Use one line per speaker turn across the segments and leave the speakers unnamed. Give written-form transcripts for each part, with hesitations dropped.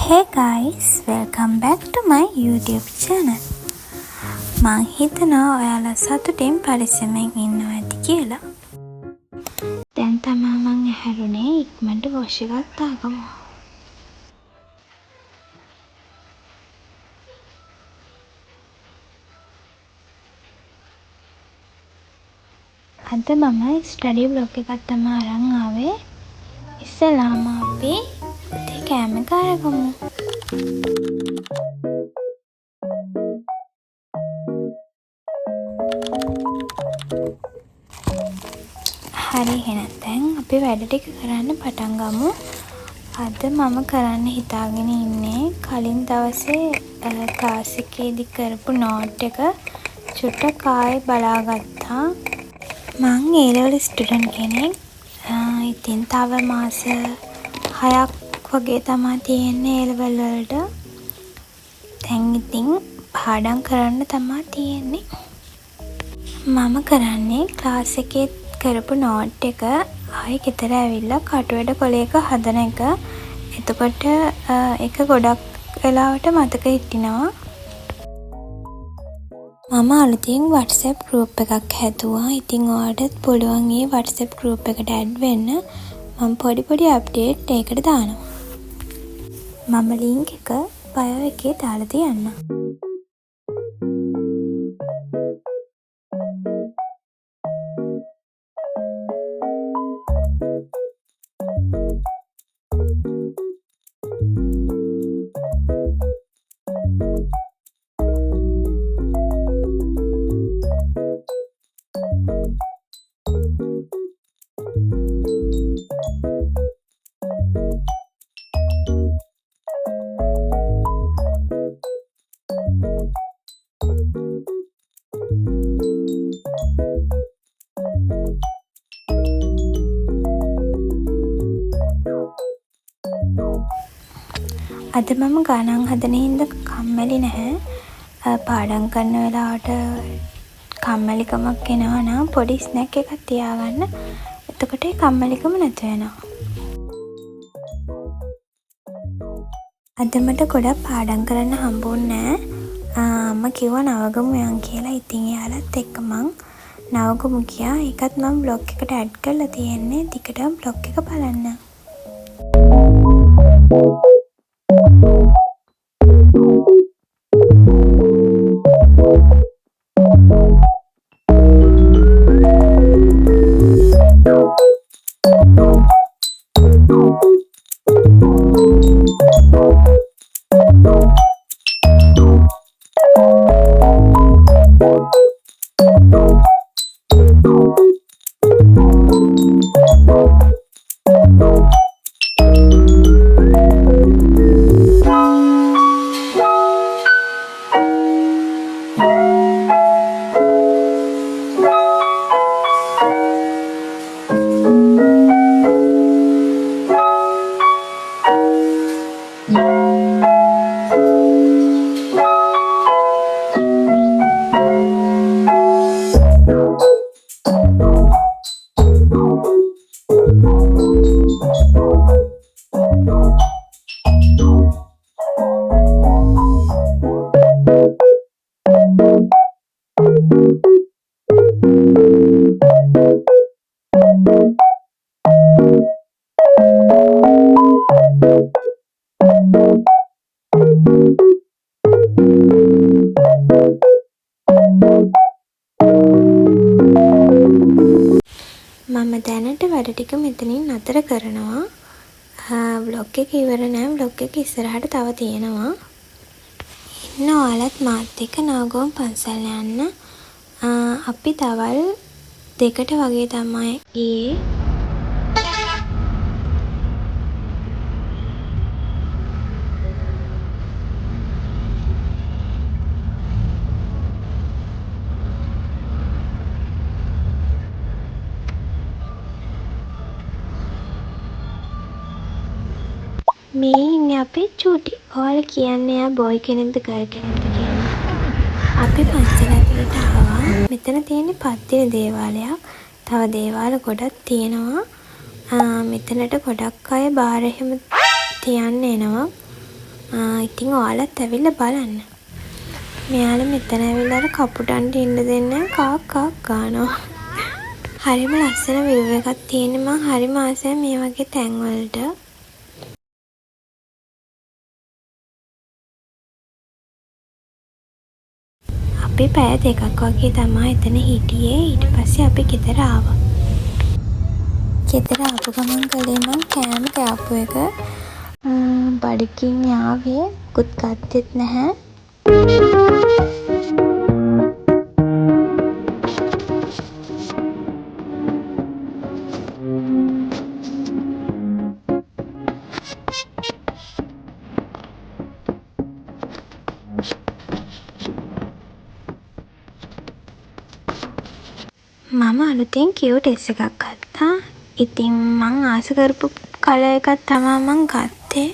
Hey guys, welcome back to my YouTube channel. මං හිතනවා ඔයාලා සතුටින් පරිස්සමෙන් ඉන්නවා ඇති කියලා. දැන් තමා මං ඇහැරුනේ ඉක්මනට වොෂ් එකක් දාගමු. අද මම ස්ටඩි බ්ලොග් එකක් තමයි අරන් ආවේ. ඉස්සෙල්ලාම අපි උදේ කෑම කාරගමු. හරි එහෙනම් දැන් අපි වැඩ ටික කරන්න පටන් ගමු. අද මම කරන්න හිතාගෙන ඉන්නේ කලින් දවසේ ක්ලාස් එකේදී කරපු නෝට් එක චුට්ටක් ආයෙ බලාගත්තා. මං A level ස්ටුඩන්ට් කෙනෙක්. ඉතින් තව මාස 6ක් වගේ තමයි තියෙන්නේ A level වලට. දැන් ඉතින් පාඩම් කරන්න තමයි තියෙන්නේ. මම කරන්නේ ක්ලාස් එකේ කරපු නෝට් එක ආයෙ ගෙදර ඇවිල්ලා කටුවැඩ කොලයක හදන එක. එතකොට ඒක ගොඩක් වෙලාවට මතක හිටිනවා. මම අලුතින් WhatsApp group එකක් හැදුවා. ඉතින් ඔයාලටත් පුළුවන් ඒ WhatsApp group එකට add වෙන්න. මම පොඩි අප්ඩේට් ඒකට දානවා. මම link එක bio එකේ දාලා තියන්නම්. අද මම ගණන් හදන හින්දා කම්මැලි නැහැ. පාඩම් කරන වෙලාවට කම්මැලිකමක් එනවා නම් පොඩි ස්නැක් එකක් තියාගන්න. එතකොට ඒ කම්මැලිකම නැති වෙනවා. අද මට ගොඩක් පාඩම් කරන්න හම්බුන්නේ නැහැ. අම්මා කිව්වා නවගමු යන් කියලා. ඉතින් එයාලත් එක්ක මං නවගමු ගියා. ඒකත් මම බ්ලොග් එකට ඇඩ් කරලා තියෙන්නේ. ටිකටම බ්ලොග් එක බලන්න. මම දැනට වැඩ ටික මෙතනින් නතර කරනවා. බ්ලොග් එක ඉවර නෑ. බ්ලොග් එක ඉස්සරහට තව තියෙනවා. ඉන්න ඔයාලත් මාත් එක්ක නාගොම් පන්සල් යන්න. අපි දවල් 2ට වගේ තමයි ගියේ. මේ ඉන්නේ අපේ චූටි. ඔයාලා කියන්නේ එයා බොයි කෙනෙක්ද ගර්ල් කෙනෙක්ද කියලා. අපි පන්සල ඇතුළට ආවා. මෙතන තියෙන්නේ පත්තින දේවාලයක්. තව දේවාල ගොඩක් තියෙනවා. මෙතනට ගොඩක් අය බාර එහෙම තියන්න එනවා. ඉතින් ඔයාලත් ඇවිල්ලා බලන්න. මෙයාලා මෙතන ඇවිල්ලා අර කපුටන්ට ඉන්න දෙන්නේ කාක් කාක් ගන්නවා. හරිම ලස්සන විව් එකක් තියෙන. මං හරිම ආසයි මේ වගේ තැන් වලට. අපි පැය 2ක් වගේ තමයි එතන හිටියේ. ඊට පස්සේ අපි ගෙදර ආවා. ගෙදර ආපු ගමන් කළේ මං කෑම කෑපු එක. බඩකින් ආවේ කුත් ගත්තෙත් නැහැ. මම අලුතෙන් කියුටෙස් එකක් ගත්තා. ඉතින් මං ආස කරපු කලර් එකක් තමයි මං ගත්තේ.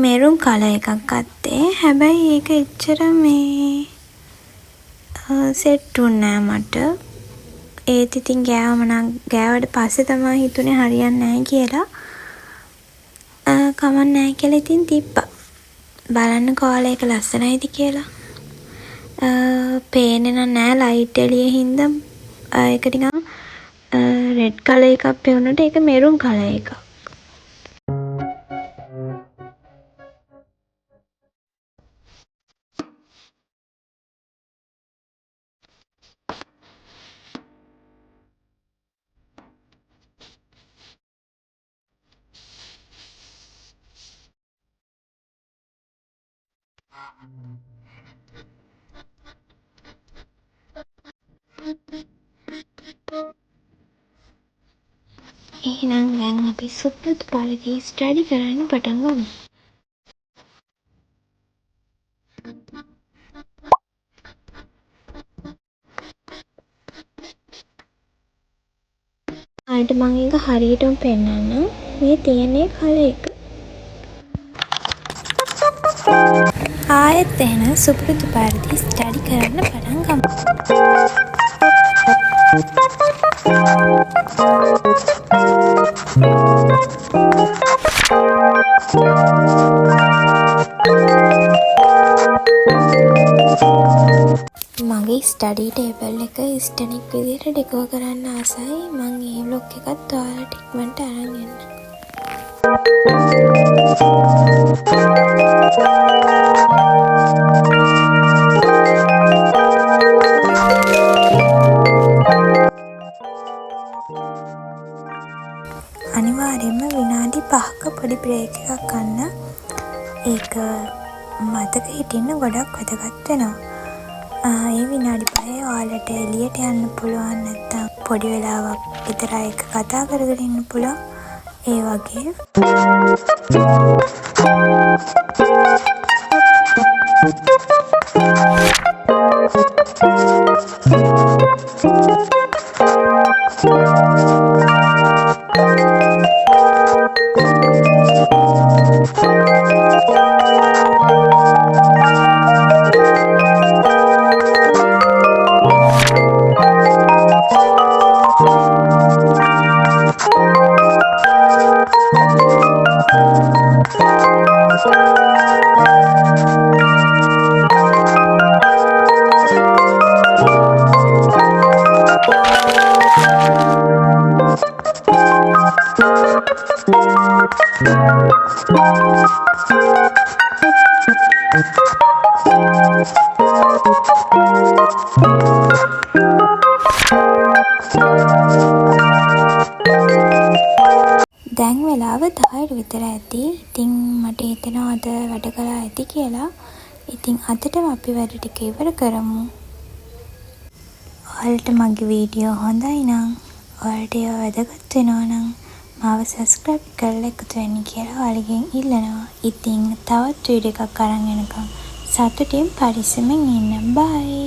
මෙරුන් කලර් එකක් ගත්තේ. හැබැයි ඒක එච්චර මේ සෙට් වුණේ නෑ මට. ඒත් ඉතින් ගෑවට පස්සේ තමයි හිතුනේ හරියන්නේ නැහැ කියලා. කමක් නැහැ කියලා ඉතින් තිබ්බා. බලන්න කොහොලා ඒක ලස්සනයිද කියලා. පේන්නේ නැහැ ලයිට් එළියේ හින්දා ඒක ටිකක් රෙඩ් කලර් එකක් පෙවුනට ඒක මෙරුන් කලර් එකක්. එහෙනම් දැන් අපි සුපුරුදු පරිදි ස්ටඩි කරන්න පටන් ගමු. අයිට මම ඒක හරියටම පෙන්නන්නම්. මේ තියෙන්නේ කලර් එක. ආයෙත් එහෙනම් සුපුරුදු පරිදි ස්ටඩි කරන්න පටන් ගමු. මගේ ස්ටඩි ටේබල් එක ස්ටනික් විදිහට ඩෙකෝ කරන්න ආසයි. මම මේ ව්ලොග් එකත් ඔයාලට ඉක්මනට අරන් එන්න. අනිවාර්යයෙන්ම විනාඩි 5ක පොඩි බ්‍රේක් එකක් ගන්න. ඒක මතක හිටින්න ගොඩක් වැදගත් වෙනවා. ඒ විනාඩි 5 ඔයාලට එළියට යන්න පුළුවන්, නැත්නම් පොඩි වෙලාවක් විතර එක කතා කරගෙන ඉන්න පුළුවන්. ඒ වගේ දැන් වෙලාව 10ට විතර ඇති. ඉතින් මට හිතෙනවා අද වැඩ කළා ඇති කියලා. ඉතින් අදටම අපි වැඩ ටික ඉවර කරමු. ඔයාලට මගේ වීඩියෝ හොඳයි නම්, ඔයාලට ඒවා වැදගත් වෙනවා නම් මාව සබ්ස්ක්‍රයිබ් කරලා එකතු වෙන්න කියලා ඔයාලගෙන් ඉල්ලනවා. ඉතින් තවත් වීඩියෝ එකක් අරන් එනකම් සතුටින් පරිස්සමෙන් ඉන්න. බයි.